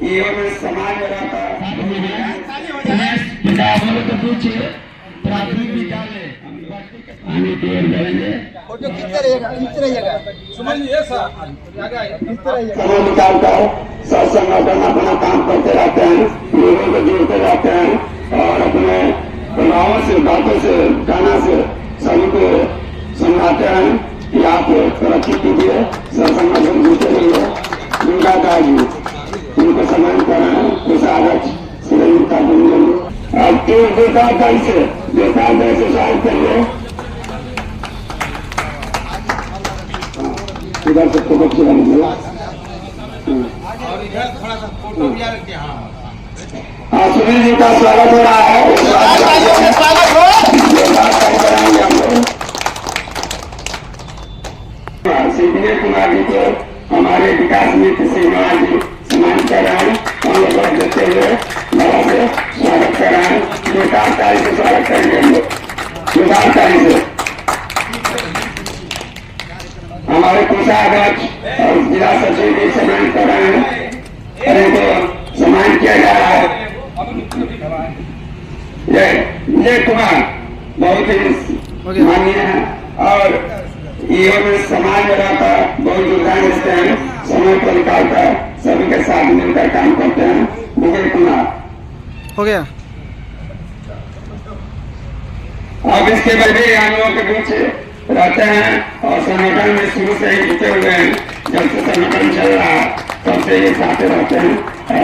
ये समाज तो पूछे प्राथमिक विद्यालय फोटो खींचते रहिएगा सुमन जी निकालकर सब संगठन अपना काम करते रहते हैं, लोगों को जोड़ते रहते हैं और अपने गाँव से बातों से गाना से सभी को समझाते हैं कि आप तरक्की कीजिए, सब संगठन जुड़ते रहिए। दुर्गा का जी उनको सम्मान कराएं, कुशागत का अब तो बेकार से स्वागत करिए। इधर से फोटो खिलाएंगे और इधर थोड़ा सा फोटो भी रखते हैं। हाँ, सुनील जी का स्वागत हो रहा है। स्वागत हो कराएंगे हम लोग। सीधे कुमार जी को हमारे विकास मित्र श्रीमान जी सम्मान कर रहे हैं। हम लोग देते हुए बड़ा से स्वागत कर रहे हैं। बेकार से स्वागत करेंगे हम लोग, बेकार से हमारे कोषाध्यक्ष और जिला सचिव भी सम्मान कर रहे हैं और इनको सम्मान किया जा रहा है। ये कुमार बहुत ही माननीय है और ये में समाज में रहकर बहुत योगदान देते हैं, समय को निकालकर सभी के साथ मिलकर काम करते हैं। मुकेश कुमार हो गया। अब इसके बाद भी हम लोगों के बीच रहते हैं और संगठन में शुरू से ही जुटे हुए हैं। जब से संगठन चल रहा है तब से ये साथ रहते हैं और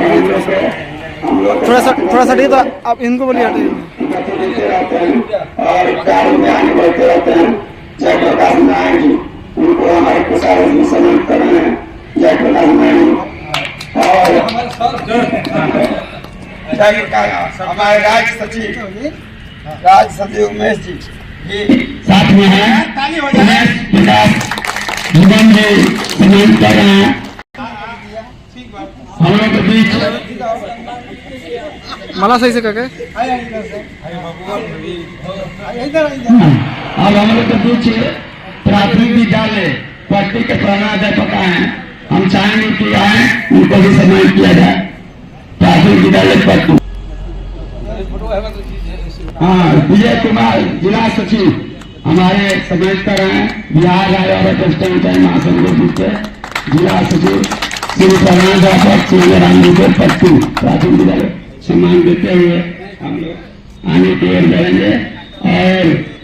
हम लोग थोड़ा सा तो आप इनको बोलिए देते रहते हैं और कार्य में आगे बढ़ते रहते हैं। जय प्रकाश नारायण जी उनको हमारे प्रसार में सम्मानित कर रहे हैं। जय प्रकाश नारायण और हमारे राज्य सचिव उमेश जी साथ में है। भुवन जी सम्मानित कर रहे हैं। हम लोग के बीच मला सही से करके अब हम लोग के बीच प्राथमिक विद्यालय पट्टी के प्रधानाध्यापक हैं। हम चाहेंगे कि आए उनको भी सम्मानित किया जाए। प्राथमिक विद्यालय पट्टी हाँ, विजय कुमार जिला सचिव हमारे सम्मानित कर रहे हैं। बिहार राज्य महासंघ के जिला सचिव श्री प्रधानाध्यापक श्री राम जी को पट्टी प्राथमिक विद्यालय सम्मान देते हुए हम लोग आने की ओर बढ़ेंगे। और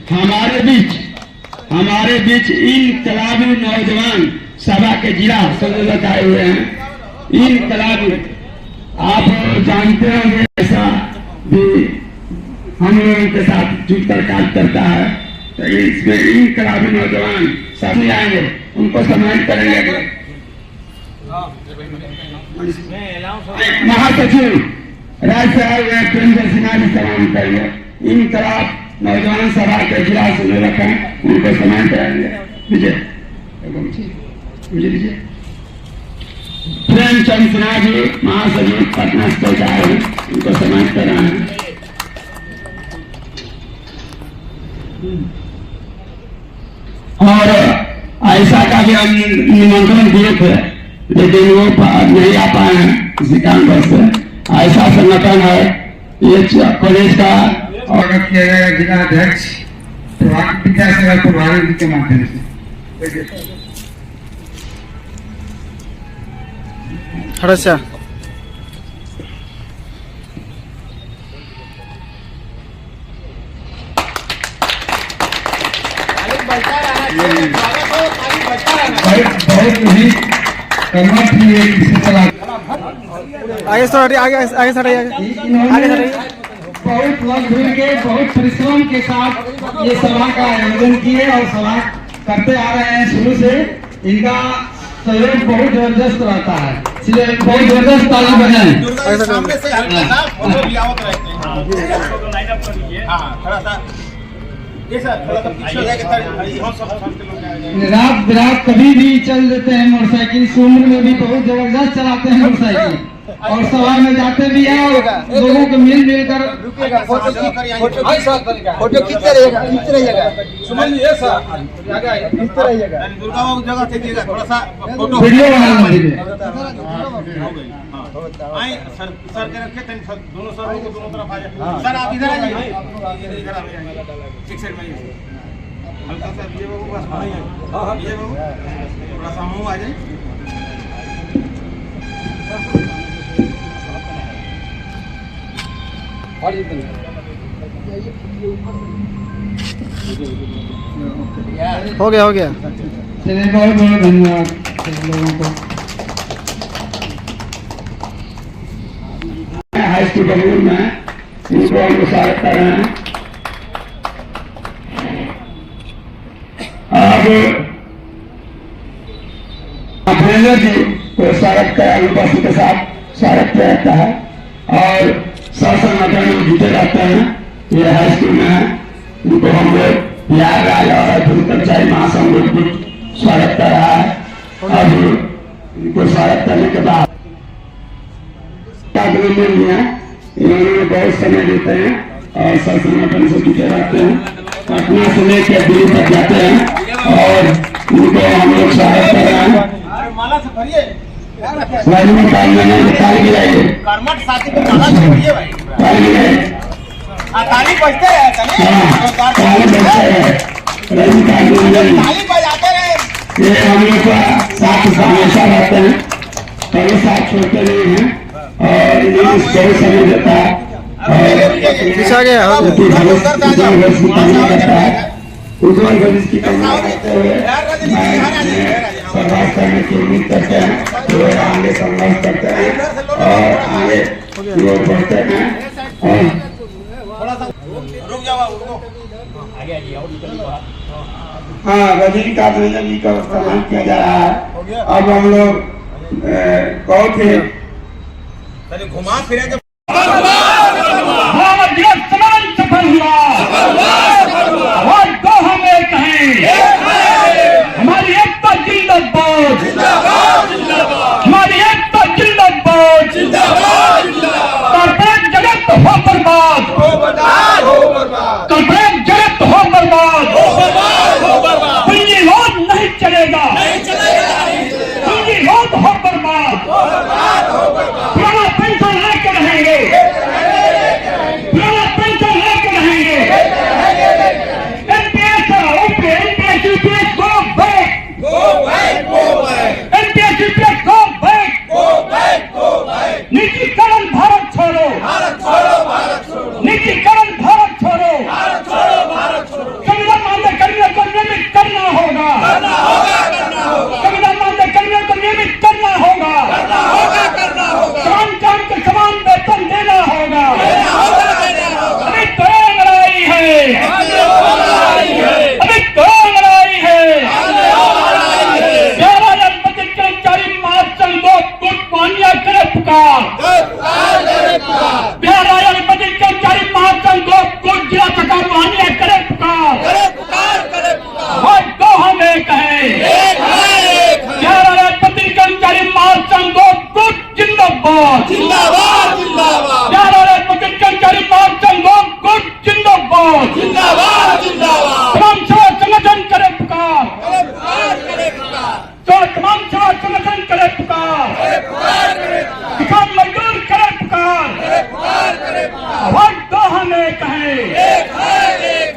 हमारे बीच इनकलाबी नौजवान सभा के जिला संयोजक आए हुए हैं। इनकलाबी आप जानते होंगे, ऐसा भी हम लोगों के साथ जुटकर कार्य करता है। तो इसमें इनकलाबी नौजवान सभी आएंगे, उनको सम्मानित करेंगे। महासचिव राज्य आयोग प्रेमचंद सिन्हा जी सम्मान करेंगे। इनकलाब नौजवान सभा के जिला संयोजक हैं, उनको सम्मान कराएंगे। विजय लीजिए। प्रेमचंद सिन्हा जी महासचिव पटना से आए हैं, उनको सम्मान कर रहे हैं। और ऐसा का भी हम निमंत्रण दिए थे लेकिन वो नहीं आ पाए हैं किसी कारणवश से। ऐसा संगठन है ये कॉलेज का और किया गया जिला अध्यक्ष विद्यासेवा प्रभारी के माध्यम से। अच्छा बहुत ही कर्मठ थी इसी तरह आगे सर बहुत लग भूल के बहुत परिश्रम के साथ ये सभा का आयोजन किए और सभा करते आ रहे हैं शुरू से। इनका सहयोग बहुत जबरदस्त रहता है, इसलिए बहुत जबरदस्त ताली बजाएं। रात बिरात कभी भी चल देते हैं मोटरसाइकिल। इस उम्र में भी बहुत जबरदस्त चलाते हैं मोटरसाइकिल और सभा में जाते भी हैं और लोगों को मिल कर फोटो खींचते रहिएगा सुमन जी खींचते रहिएगा। दुर्गा बाबू जगह से थोड़ा सा फोटो वीडियो बनाना आए सर सर के रखे तन दोनों सर को दोनों तरफ आ जाए। सर आप इधर आ जाइए, इधर आ जाइए, एक साइड में आइए। हल्का सा ये बाबू बस वहीं है, ये बाबू थोड़ा सा मुंह आ जाए। हो गया हो गया। चलिए बहुत बहुत धन्यवाद लोगों को। हाई स्कूल बंगलुरु में इनको हम स्वागत कर रहे हैं। अब अभिनंदन जी को स्वागत का उपस्थित के साथ स्वागत किया जाता है और संगठन में जीते जाते हैं। ये हाई स्कूल में है, उनको हम लोग याद राज और कर्मचारी महासंघ स्वागत कर रहा है। अब इनको स्वागत करने के बाद इन्होंने बहुत समय देते हैं और सब संगठन से जुटे रहते हैं, पटना से लेकर दिल्ली तक जाते हैं और इनको हम लोग स्वागत कर रहे हैं। माला से भरिए, निकाल गिराइए, कर्मठ साथी को माला से भरिए भाई। ताली गिराइए, ताली बजते रहे, ताली बजाते रहे। ये हम लोग का साथ हमेशा रहते हैं, कभी साथ छोड़ते नहीं हैं और इन्हें बहुत समय देता है पीछे गया हो गया। उज्ज्वल भविष्य की कामना करते हुए संघर्ष करने की उम्मीद करते हैं, वो आगे संघर्ष करते हैं और आगे लोग बढ़ते हैं। रुक जाओ, रुको। हाँ, रजनीकांत रंजन जी का सम्मान किया जा रहा है। अब हम लोग बहुत ही घुमा फिरा के सफल हुआ और दो हम एक हैं, हमारी एकता जिंदाबाद, हमारी एकता जिंदाबाद, कल्पना जगत हो बर्बाद, कल्पना जगत हो बर्बाद, पूंजी लोग नहीं चलेगा, पूंजी लोग हो बर्बाद, पुराना पेंशन लेकर रहेंगे, पुराना पेंशन लेकर रहेंगे। NPS NPS UPS go back, NPS UPS go back, निजीकरण भारत छोड़ो, निजीकरण भारत छोड़ो, संविधान मान्य कर्मियों को नियमित करना होगा, संविधान मान्य कर्मियों को नियमित करना होगा, काम के समान वेतन देना होगा। अभी तो लड़ाई है, अभी तो लड़ाई है। 11,000 कर्मचारी महासंघ को कुछ मान्य करे पुकार, 11,000 कर्मचारी महासंघ को कुछ जिला सरकार मान्य करे पुकार, और दो हम एक हैं। 11,000 कर्मचारी महासंघ को कुछ जिंदाबाद, 11,000 कर्मचारी महासंघ को कुछ जिंदाबाद, तमाम सेवा संगठन करे पुकार, तो तमाम सेवा संगठन करे पुकार, किसान मजदूर करे पुकार, और दो हम एक हैं।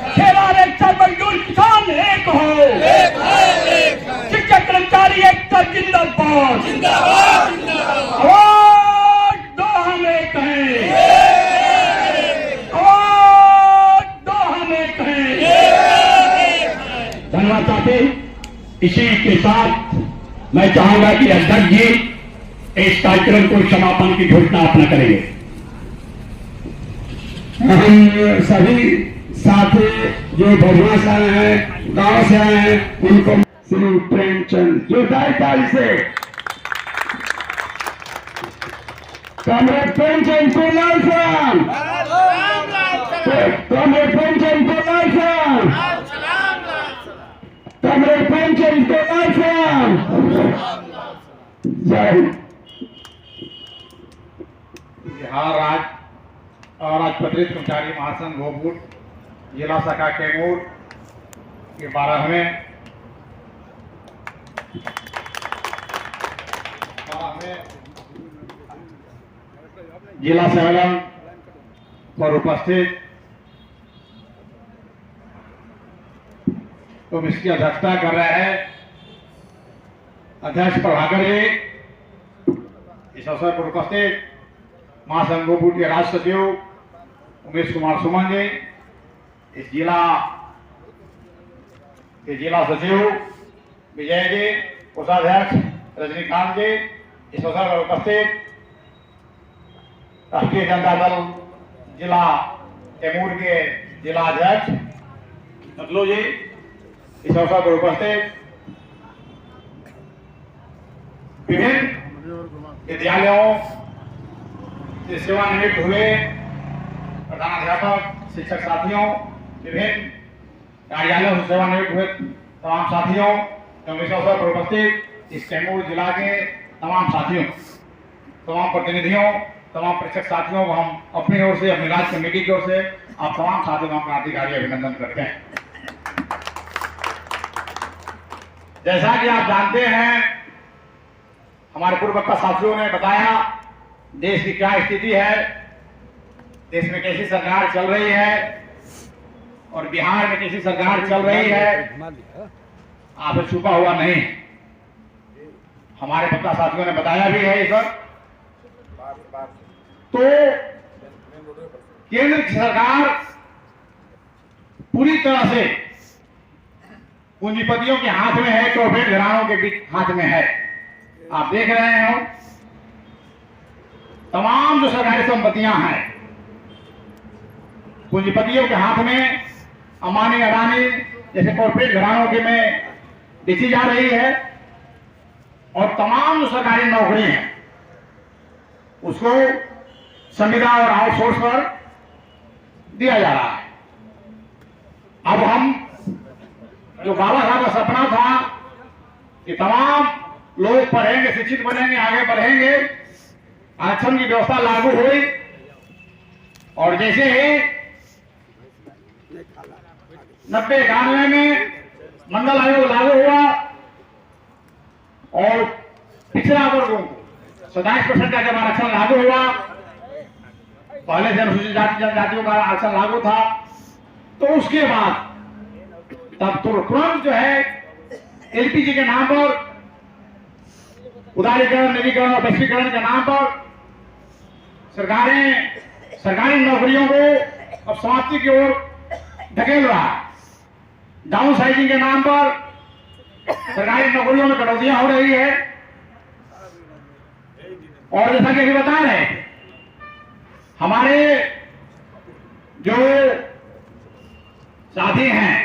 ठेकेदार एकता, मजदूर किसान एक हो, शिक्षक कर्मचारी एकता जिंदाबाद, और दो हम एक हैं, और दो हम एक हैं। धन्यवाद साथी। इसी के साथ मैं चाहूंगा कि अध्यक्ष जी इस कार्यक्रम को समापन की घोषणा अपना करेंगे। हम सभी साथी जो भगवान से आए हैं, गांव से आए हैं, उनको श्री प्रेमचंद जोरदार ताली से कमरेड प्रेमचंद को लाल सलाम, कमरेड प्रेमचंद को लाल सलाम, कमरेड प्रेमचंद को लाल सलाम। जय हिंद। बिहार राज्य और राजपत्रित कर्मचारी महासंघ भोजपुर जिला शाखा कैमूर के 12वें जिला सम्मेलन पर उपस्थित तो इसकी अध्यक्षता कर रहे हैं अध्यक्ष प्रभाकर जी। इस अवसर पर उपस्थित महासंघ गोपुर के राज्य सचिव उमेश कुमार सुमन जी, इस जिला सचिव विजय जी, कोषाध्यक्ष रजनीकांत जी, इस अवसर पर उपस्थित राष्ट्रीय जनता दल जिला कैमूर के जिला अध्यक्ष नतलू जी, इस अवसर पर उपस्थित विभिन्न विद्यालयों से सेवानिवृत्त हुए प्रधानाध्यापक, शिक्षक साथियों, विभिन्न कार्यालयों से सेवानिवृत्त हुए तमाम साथियों एवं इस अवसर पर उपस्थित इस कैमूर जिला के तमाम साथियों, तमाम प्रतिनिधियों, तमाम परीक्षक साथियों को हम अपनी ओर से, अपनी राज्य कमेटी की ओर से आप तमाम साथियों का क्रांतिकारी अभिनंदन करते हैं। जैसा कि आप जानते हैं, हमारे पूर्व वक्ता साथियों ने बताया देश की क्या स्थिति है, देश में कैसी सरकार चल रही है और बिहार में कैसी सरकार चल रही है, आपसे छुपा हुआ नहीं। हमारे वक्ता साथियों ने बताया भी है इस वक्त। तो केंद्र की सरकार पूरी तरह से पूंजीपतियों के हाथ में है, कॉर्पोरेट घरानों के बीच हाथ में है। आप देख रहे हो तमाम जो सरकारी संपत्तियां हैं पूंजीपतियों के हाथ में, अंबानी अडानी जैसे कॉर्पोरेट घरानों के में बेची जा रही है और तमाम जो सरकारी नौकरी है उसको संविदा और आउटसोर्स पर दिया जा रहा है। अब हम जो बाबा साहब का सपना था कि तमाम लोग पढ़ेंगे, शिक्षित बनेंगे, आगे बढ़ेंगे, आरक्षण की व्यवस्था लागू हुई और जैसे ही 90-91 में मंडल आयोग लागू हुआ और पिछड़ा वर्गों को 27% का जब आरक्षण लागू हुआ, पहले से अनुसूचित जाति जनजातियों का आरक्षण लागू था, तो उसके बाद तब तुरंत जो है एलपीजी के नाम पर, उदारीकरण, निजीकरण और वैश्वीकरण के नाम पर सरकारें सरकारी नौकरियों को अब समाप्ति की ओर धकेल रहा है। डाउन साइजिंग के नाम पर सरकारी नौकरियों में कटौतियां हो रही है और जैसा कि अभी बता रहे हैं, हमारे जो साथी हैं,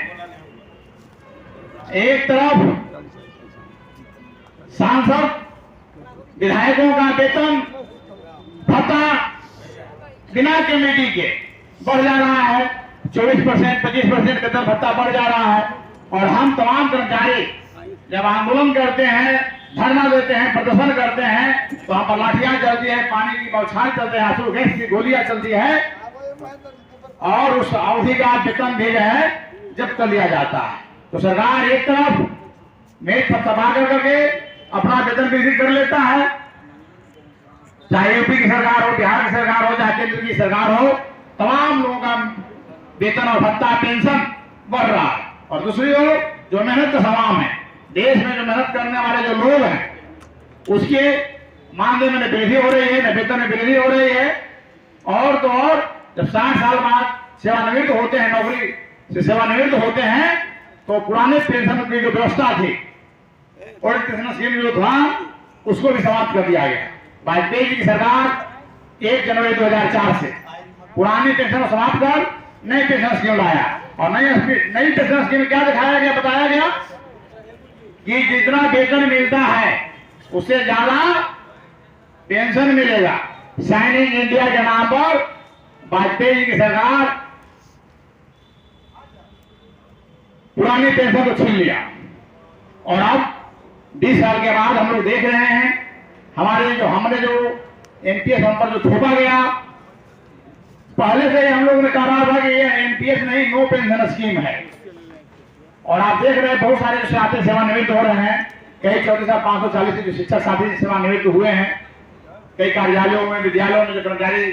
एक तरफ सांसद विधायकों का वेतन भत्ता बिना कमेटी के बढ़ जा रहा है, 24%, 25% वेतन भत्ता बढ़ जा रहा है और हम तमाम कर्मचारी जब आंदोलन करते हैं, धरना देते हैं, प्रदर्शन करते हैं तो हम पर लाठियां चलती है, पानी की बौछार चलते हैं, आंसू गैस की गोलियां चलती है और उस अवधि का वेतन भी है जब्त कर लिया जाता है। तो सरकार एक तरफ मेज थपथपा करके अपना वेतन वृद्धि कर लेता है, चाहे यूपी की सरकार हो, बिहार की सरकार हो, चाहे केंद्र की सरकार हो, तमाम लोगों का वेतन और भत्ता, पेंशन बढ़ रहा है और दूसरी ओर जो मेहनत का सवाम है, देश में जो मेहनत करने वाले जो लोग हैं उसके मानदेय में वृद्धि हो रही है, न वेतन में वृद्धि हो रही है और तो और जब 60 साल बाद सेवानिवृत्त होते हैं, नौकरी से सेवानिवृत्त होते हैं तो पुराने पेंशन की जो व्यवस्था थी और पेंशन स्कीम जो था उसको भी समाप्त कर दिया गया। वाजपेयी जी की सरकार 1 जनवरी 2004 से पुरानी पेंशन समाप्त कर नई पेंशन स्कीम लाया और नई पेंशन स्कीम में क्या दिखाया गया, बताया गया कि जितना वेतन मिलता है उससे ज्यादा पेंशन मिलेगा। शाइनिंग इंडिया के नाम पर वाजपेयी जी की सरकार पुरानी पेंशन को छीन लिया और अब 20 साल के बाद हम लोग देख रहे हैं हमने जो एनपीएस हम पर जो थोपा गया, पहले से हम लोगों ने कहा था कि ये एनपीएस नहीं, नो पेंशन स्कीम है और आप देख रहे हैं बहुत सारे जो साथी सेवानिवृत्त हो रहे हैं, कई 34,540 जो शिक्षक साथी सेवानिवृत्त हुए हैं कई कार्यालयों में, विद्यालयों में जो कर्मचारी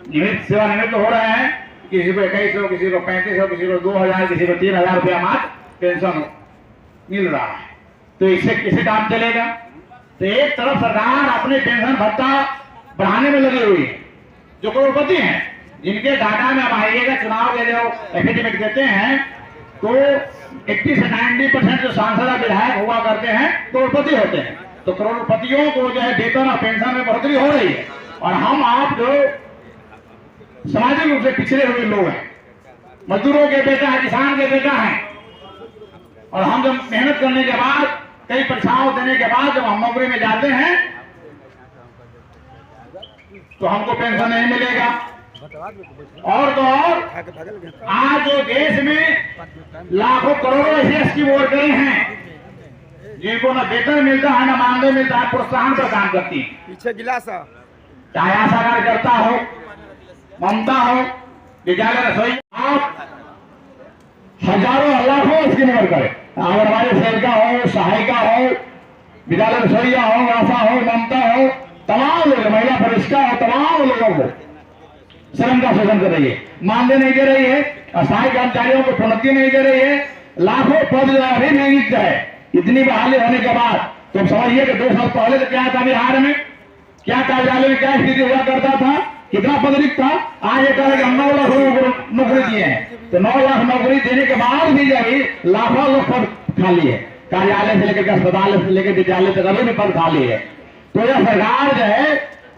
नियमित सेवानिवृत्त हो रहे हैं, किसी को 2100, किसी को 3500, किसी को 2000, किसी को 3000 रुपया मात्र पेंशन मिल रहा है। तो इससे किसे काम चलेगा? तो एक तरफ सरकार अपने पेंशन भत्ता बढ़ाने में लगी हुई है। जो करोड़पति हैं, जिनके डाटा में अब आइएगा, चुनाव के जो एफिडेविट देते हैं, तो 80 से 90% जो सांसद और विधायक हुआ करते हैं करोड़पति होते हैं। तो करोड़पतियों को जो है वेतन और पेंशन में बढ़ोतरी हो रही है, और हम आप जो सामाजिक रूप से पिछड़े हुए लोग हैं, मजदूरों के बेटा है, किसान के बेटा है, और हम जब मेहनत करने के बाद, कई परीक्षाओं देने के बाद जब हम नौकरी में जाते हैं तो हमको पेंशन नहीं मिलेगा। और तो और आज जो देश में लाखों करोड़ों ऐसे एसटी वर्कर हैं जिनको न वेतन मिलता है, न मानदेय मिलता है, प्रोत्साहन पर काम करती है। पीछे गिलास चाहे आशा कार्यकर्ता हो, ममता हो, विद्यालय रसोई, आप हजारों लाखों स्कीम वर्कर, आंगनबाड़ी सेविका हो, सहायिका हो, विद्यालय रसोईया हो, आशा हो, ममता हो, तमाम लोग, महिला परिष्का हो, तमाम लोगों को श्रम का शोषण कर रही है, मानदेय नहीं दे रही है, असहाय कर्मचारियों को प्रोन्नति नहीं दे रही है, लाखों पद भी नहीं रिक्त है। इतनी बहाली होने के बाद तो समझिए कि 2 साल पहले तो क्या था बिहार में, क्या कार्यालय में क्या स्थिति हुआ करता था, कितना पद रिक्त था। आज ये कह रहे कि हम 9 लाख लोगों को नौकरी दिए हैं, तो 9 लाख नौकरी देने के बाद भी जब लाखों लोग पद खाली है, कार्यालय से लेकर अस्पताल से लेकर विद्यालय तक अभी भी पद खाली है। तो यह सरकार जो है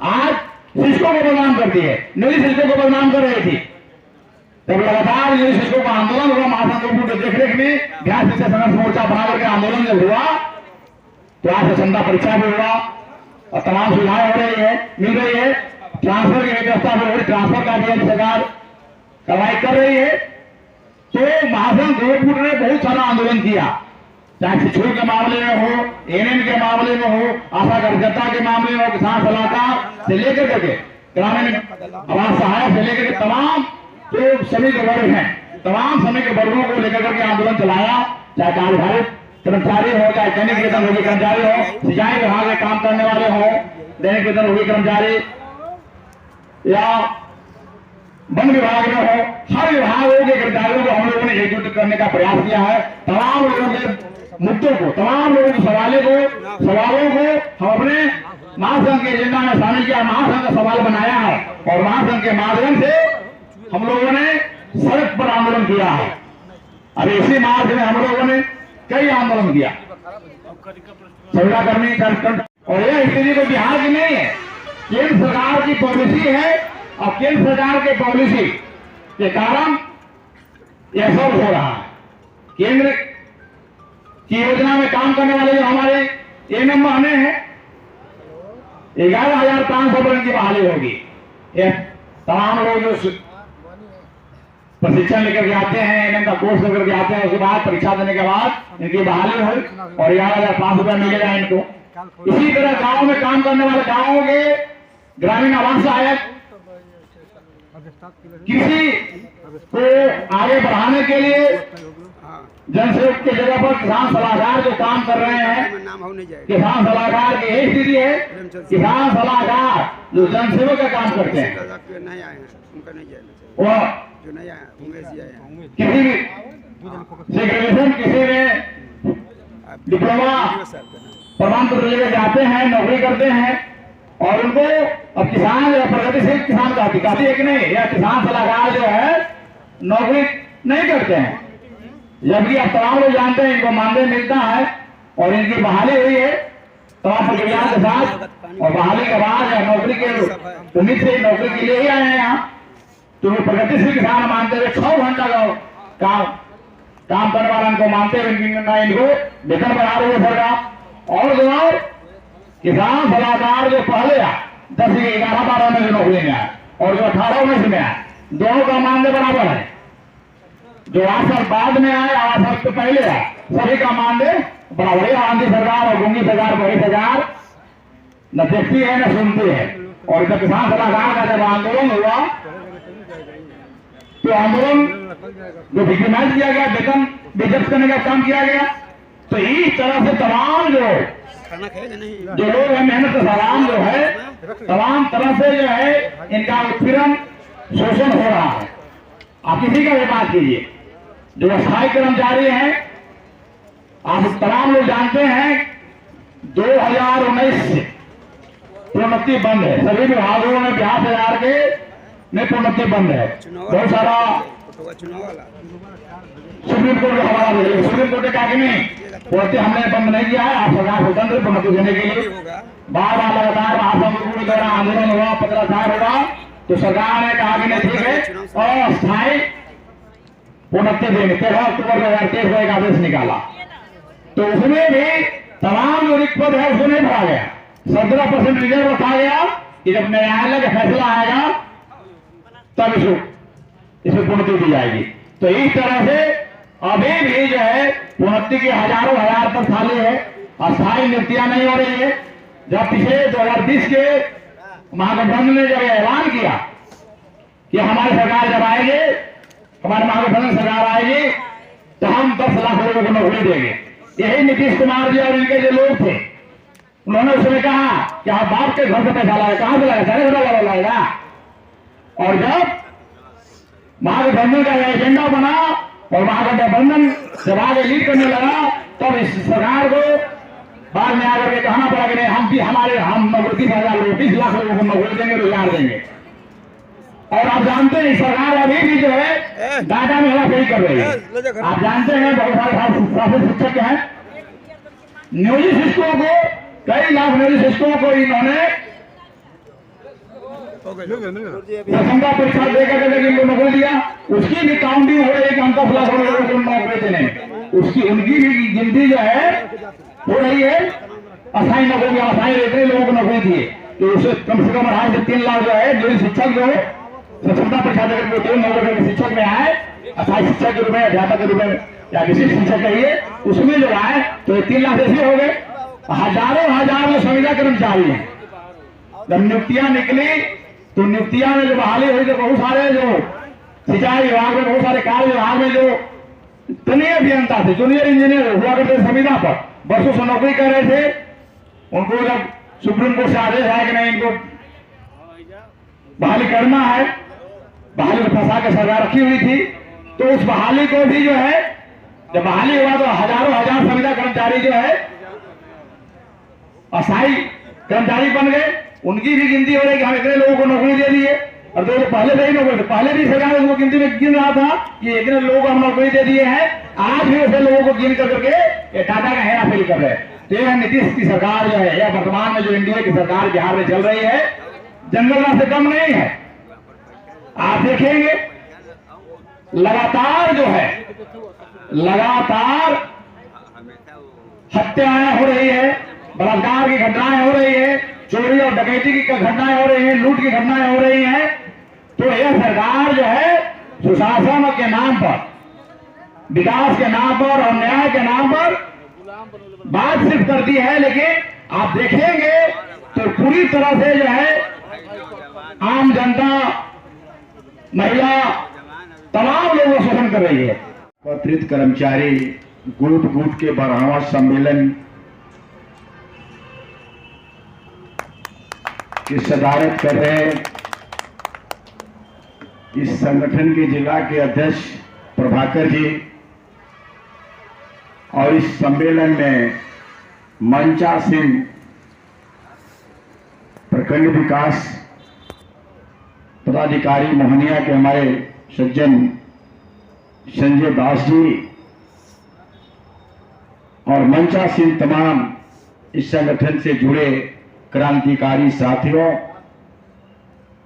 आज शिक्षकों को बदनाम करती है, निजी शिक्षकों को बदनाम कर रही थी। तब लगातार निजी शिक्षकों का आंदोलन हुआ, महासंघ के देखरेख में बिहार शिक्षा संघर्ष मोर्चा बना करके आंदोलन जब हुआ, तो आज क्षमता परीक्षा भी हुआ और तमाम सुविधाएं हो रही है, मिल रही है, ट्रांसफर की व्यवस्था भी हो रही, ट्रांसफर का भी सरकार कार्रवाई कर रही है। तो महासंघ गोरखपुर ने बहुत सारा आंदोलन किया, चाहे शिक्षकों के मामले में हो, एएनएम के मामले में हो, आशा कार्यकर्ता के मामले में हो, किसान सलाहकार से लेकर के ग्रामीण आवास सहायक से लेकर के तमाम जो श्रमिक वर्ग हैं, तमाम श्रमिक वर्गों को लेकर के आंदोलन चलाया। चाहे कार्यभारी कर्मचारी हो, चाहे दैनिक वेतनभोगी कर्मचारी हो, सिंचाई विभाग में काम करने वाले हो, दैनिक वेतनभोगी कर्मचारी, या वन विभाग में हो, हर विभागों के कर्मचारियों को हम लोगों ने एकजुट करने का प्रयास किया है। तमाम लोगों के मुद्दों को, तमाम लोगों के सवालों को हम अपने महासंघ के एजेंडा में शामिल किया, महासंघ का सवाल बनाया है, और महासंघ के माध्यम से हम लोगों ने सड़क पर आंदोलन किया है। अब इसी मार्च में हम लोगों ने कई आंदोलन किया, संविदा कर्मी, और यह स्थिति तो बिहार की नहीं है, केंद्र सरकार की पॉलिसी है, और केंद्र सरकार के पॉलिसी के कारण यह सब हो रहा है। केंद्र की योजना में काम करने वाले जो हमारे एएनएम बहने हैं, 11,500 पर इनकी बहाली होगी। तमाम लोग जो प्रशिक्षण लेकर के आते हैं, एएनएम का कोर्स लेकर के आते हैं, उसके बाद परीक्षा देने के बाद इनकी बहाली हो और 11,500 रुपया मिलेगा इनको। इसी तरह गांव में काम करने वाले गांवों के ग्रामीण आवास सहायक, किसी को आगे बढ़ाने के लिए जनसेवक की जगह पर किसान सलाहकार जो काम कर रहे हैं, किसान सलाहकार की यही स्थिति है। किसान सलाहकार जो जनसेवक का काम करते हैं, वो किसी भी सेग्रीगेशन, किसी में डिप्लोमा प्रमाण पत्र लेकर जाते हैं, नौकरी करते हैं, और उनको अब किसान या प्रगतिशील किसान कहती है कि नहीं, या किसान सलाहकार जो है नौकरी नहीं करते हैं, जबकि अब तमाम लोग जानते हैं इनको मानदेय मिलता है और इनकी बहाली हुई है तमाम प्रक्रिया के साथ, और बहाली के बाद या नौकरी के उम्मीद से नौकरी के लिए ही आए हैं यहाँ। तो वो प्रगतिशील किसान मानते हुए 6 घंटा का काम करने वाला इनको मानते हुए इनको वेतन बढ़ा रही है सरकार। और जो किसान सलाहकार जो पहले 10 से 11-12 में जो नौकरी में आए और जो 18-19 में आए, दोनों का मानदेय बराबर है। जो 8 साल बाद में आए, 8 साल से पहले आए, सभी का मानदेय बराबर है। आंधी सरकार और गुंगी सरकार, बड़ी सरकार न देखती है न सुनती है। और जब किसान सलाहकार का जब आंदोलन हुआ, तो आंदोलन जो विक्टिमाइज किया गया, वेतन बेइज्जत करने का काम किया गया। तो इस तरह से तमाम जो लोग हैं, मेहनत का सलाम जो है तमाम तरह से जो है इनका उत्पीड़न शोषण हो रहा है। आप किसी का भी बात कीजिए, जो अस्थायी कर्मचारी हैं, आप तमाम लोग जानते हैं 2019 से प्रोन्नति बंद है। सभी विभागों में 50,000 के में प्रोन्नति बंद है। बहुत सारा सुप्रीम कोर्ट का हवाला दे, सुप्रीम कोर्ट ने कहा कि नहीं, प्रोन्नति हमने बंद नहीं किया है, आप सरकार स्वतंत्र प्रोन्नति देने के लिए बार बार लगातार महासंघ द्वारा आंदोलन हुआ, पत्राचार हुआ, तो सरकार ने कहा कि नहीं ठीक है, और अस्थायी प्रोन्नति देंगे। 13 अक्टूबर 2023 को एक आदेश निकाला, तो उसमें भी तमाम जो रिक्त पद है उसको नहीं भरा गया। 17% रिजर्व रखा गया कि जब न्यायालय का फैसला आएगा तब इसमें प्रोन्नति दी जाएगी। तो इस तरह से अभी भी जो है प्रोन्नति के हजारों हजार पर खाली है, अस्थायी नियुक्तियां नहीं हो रही है। जब पिछले 2020 के महागठबंधन ने जब ऐलान किया कि हमारी सरकार जब आएगी, हमारे महागठबंधन सरकार आएगी, तो हम 10 लाख लोगों को नौकरी देंगे। यही नीतीश कुमार जी और इनके जो लोग थे, उन्होंने उसमें कहा कि आप बाप के घर से पैसा लाए, कहां से लाए, सारे घर लाएगा। और जब महागठबंधन का एजेंडा बना और महागठबंधन जब आगे लीड करने लगा, तब इस सरकार को बाद में आकर के कहना पड़ा कि नहीं, हम 30,000 लोग 20 लाख लोगों को नौकरी देंगे, रोजगार देंगे। और आप जानते हैं सरकार अभी भी जो है डाटा में हेराफेरी कर रही है। आप जानते हैं बहुत सारे शासन शिक्षक हैं, नियोजित शिक्षकों को, कई लाख नियोजित शिक्षकों को इन्होंने दसमता परीक्षा देकर के नौकरी दिया, उसकी भी काउंटिंग हो रही है कि हम 10 लाख लोगों को नौकरी देने, उसकी उनकी भी गिनती जो है हो रही है। अस्थायी नौकरी, अस्थायी इतने लोगों को नौकरी दिए, तो उसे कम से कम 2.5 से 3 लाख जो है जो शिक्षक जो है दसमता परीक्षा देकर 3 नौकरी के शिक्षक में आए, अस्थायी शिक्षक के रूप में, अध्यापक के रूप में या विशिष्ट शिक्षक कहिए, उसमें जो आए तो 3 लाख ऐसे हो गए। हजारों हजार जो संविदा कर्मचारी हैं, जब नियुक्तियां निकली तो नियुक्तियां में जो बहाली हुई, तो बहुत सारे जो सिंचाई विभाग में, बहुत सारे कार्य विभाग में जो तनीय अभियंता थे, जूनियर इंजीनियर हुआ करते संविदा पर वर्षों से नौकरी कर रहे थे, उनको जब सुप्रीम कोर्ट से आदेश आया कि नहीं इनको बहाली करना है, बहाली को फंसा के सरकार रखी हुई थी, तो उस बहाली को भी जो है जब बहाली हुआ तो हजारों हजार संविदा कर्मचारी जो है अस्थायी कर्मचारी बन गए। उनकी भी गिनती हो रही कि हम इतने लोगों को नौकरी दे दिए, और जो पहले से ही नौकरी, पहले भी सरकार उसको गिनती में गिन रहा था कि इतने लोगों को हम नौकरी दे दिए हैं, आज भी ऐसे लोगों को गिन करके ये डाटा का हेराफेरी कर रहे हैं। तो यह नीतीश की सरकार जो है, या वर्तमान में जो एनडीए की सरकार बिहार में चल रही है, जनगणना से कम नहीं है। आप देखेंगे लगातार जो है, लगातार हत्याएं हो रही है, बलात्कार की घटनाएं हो रही है, चोरी और डकैती की घटनाएं हो रही हैं, लूट की घटनाएं हो रही हैं। तो यह सरकार जो है सुशासन के नाम पर, विकास के नाम पर और न्याय के नाम पर बात सिर्फ करती है, लेकिन आप देखेंगे तो पूरी तरह से जो है आम जनता, महिला, तमाम लोगों शोषण कर रही है। एकत्रित कर्मचारी गुट गुट के 12वां सम्मेलन की सदारत कर रहे हैं। इस संगठन के जिला के अध्यक्ष प्रभाकर जी और इस सम्मेलन में मंचा सिंह प्रखंड विकास पदाधिकारी मोहनिया के हमारे सज्जन संजय दास जी और मंचा सिंह तमाम इस संगठन से जुड़े क्रांतिकारी साथियों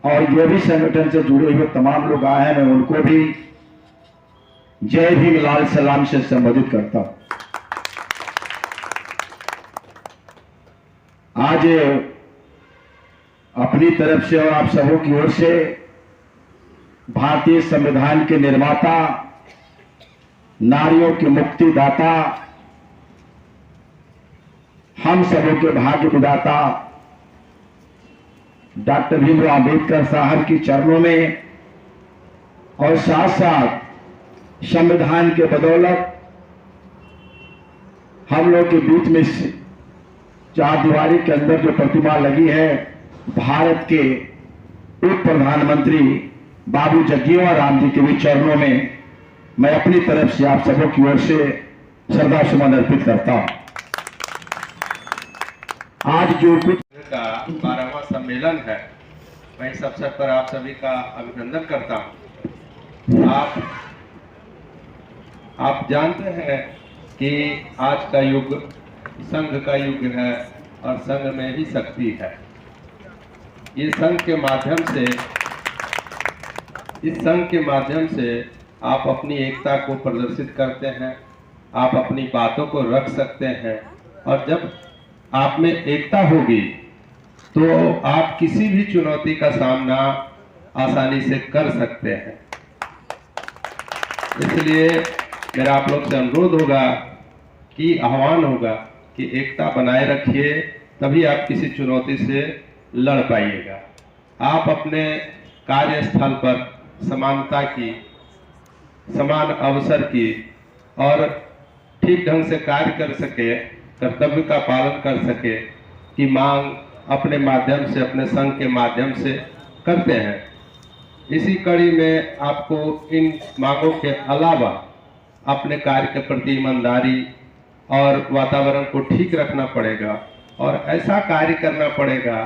और जो भी संगठन से जुड़े हुए तमाम लोग आए हैं, मैं उनको भी जय भीम लाल सलाम से संबोधित करता हूं। आज अपनी तरफ से और आप सबों की ओर से भारतीय संविधान के निर्माता, नारियों के मुक्तिदाता, हम सबों के भाग्य विधाता डॉक्टर भीमराव अंबेडकर साहब के चरणों में और साथ साथ संविधान के बदौलत हम लोग के बीच में चार दीवारी के अंदर जो प्रतिमा लगी है भारत के उप प्रधानमंत्री बाबू जगजीवन राम जी के भी चरणों में मैं अपनी तरफ से आप सबों की ओर से श्रद्धा सुमन अर्पित करता हूं। आज जो कुछ का 12वां सम्मेलन है, मैं इस अवसर पर आप सभी का अभिनंदन करता हूं। आप जानते हैं कि आज का युग संघ का युग है और संघ में ही शक्ति है। ये संघ के माध्यम से, इस संघ के माध्यम से आप अपनी एकता को प्रदर्शित करते हैं, आप अपनी बातों को रख सकते हैं, और जब आप में एकता होगी तो आप किसी भी चुनौती का सामना आसानी से कर सकते हैं। इसलिए मेरा आप लोग से अनुरोध होगा कि आह्वान होगा कि एकता बनाए रखिए, तभी आप किसी चुनौती से लड़ पाइएगा। आप अपने कार्यस्थल पर समानता की, समान अवसर की और ठीक ढंग से कार्य कर सके, कर्तव्य का पालन कर सके की मांग अपने माध्यम से, अपने संघ के माध्यम से करते हैं। इसी कड़ी में आपको इन मांगों के अलावा अपने कार्य के प्रति ईमानदारी और वातावरण को ठीक रखना पड़ेगा और ऐसा कार्य करना पड़ेगा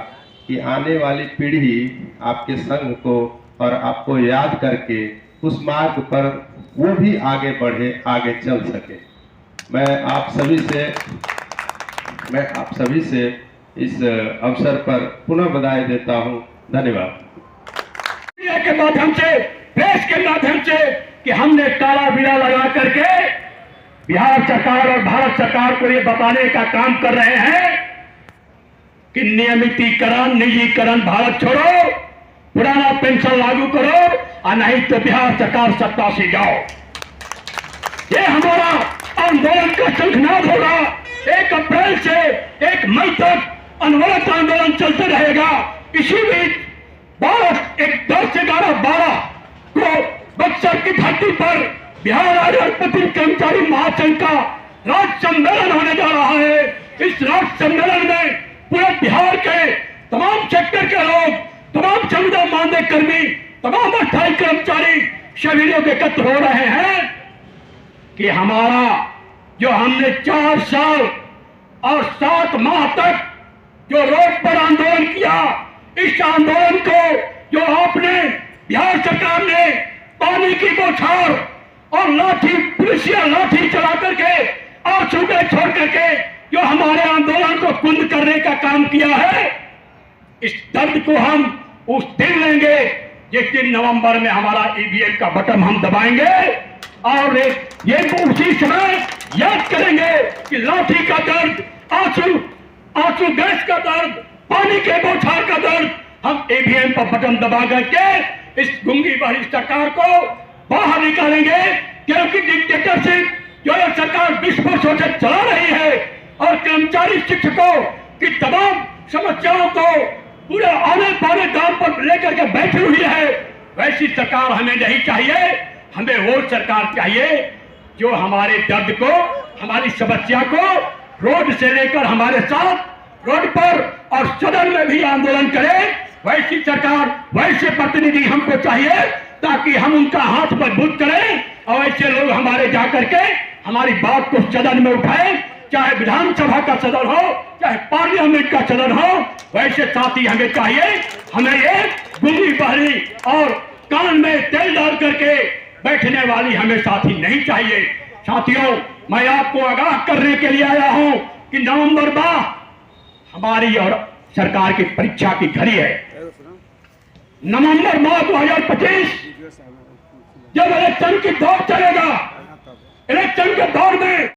कि आने वाली पीढ़ी आपके संघ को और आपको याद करके उस मार्ग पर वो भी आगे बढ़े, आगे चल सके। मैं आप सभी से इस अवसर पर पुनः बधाई देता हूं। धन्यवाद। मीडिया के माध्यम से, प्रेस के माध्यम से कि हमने काला बीड़ा लगा करके बिहार सरकार और भारत सरकार को ये बताने का काम कर रहे हैं कि नियमितीकरण, निजीकरण, भारत छोड़ो, पुराना पेंशन लागू करो और नहीं तो बिहार सरकार सत्ता से जाओ। ये हमारा आंदोलन का शंखनाद होगा। 1 अप्रैल से 1 मई तक अनवरत आंदोलन चलते रहेगा। इसी बीच 10 से 11/12 को बक्सर की धरती पर बिहार राज्य पत्र कर्मचारी महासंघ का राज्य सम्मेलन होने जा रहा है। इस राज्य सम्मेलन में पूरे बिहार के तमाम सेक्टर के लोग, तमाम संविदा मानदेय कर्मी, तमाम अस्थायी कर्मचारी सभी लोग एकत्र हो रहे हैं कि हमारा जो हमने 4 साल और 7 माह तक जो रोड पर आंदोलन किया, इस आंदोलन को जो आपने बिहार सरकार ने पानी की बौछार और लाठी, पुलिसिया लाठी चला करके और सूखे छोड़ करके जो हमारे आंदोलन को कुंद करने का काम किया है, इस दर्द को हम उस दिन लेंगे जिस दिन नवंबर में हमारा ईवीएम का बटन हम दबाएंगे और ये उसी समय याद करेंगे कि लाठी का दर्द, आंसू गैस का दर्द, पानी के बौछार का दर्द हम ईवीएम पर बटन दबा करके इस गुंगी बहरी सरकार को बाहर निकालेंगे। क्योंकि डिक्टेटरशिप जो ये सरकार 20 वर्षों से चला रही है और कर्मचारी शिक्षकों की तमाम समस्याओं को पूरे आने पाने दाम पर लेकर के बैठी हुई है, वैसी सरकार हमें नहीं चाहिए। हमें वो सरकार चाहिए जो हमारे दर्द को, हमारी समस्या को रोड से लेकर हमारे साथ रोड पर और सदन में भी आंदोलन करे। वैसी सरकार, वैसे प्रतिनिधि हमको चाहिए ताकि हम उनका हाथ मजबूत करें और ऐसे लोग हमारे जाकर के हमारी बात को सदन में उठाएं, चाहे विधानसभा का सदन हो, चाहे पार्लियामेंट का सदन हो। वैसे साथी हमें चाहिए। हमें ये गुंगी बहरी और कान में तेल डाल करके बैठने वाली हमें साथी नहीं चाहिए। साथियों, मैं आपको आगाह करने के लिए आया हूं कि नवंबर 12 हमारी और सरकार की परीक्षा की घड़ी है। नवंबर 2025 जब इलेक्शन की दौर चलेगा, इलेक्शन के दौर में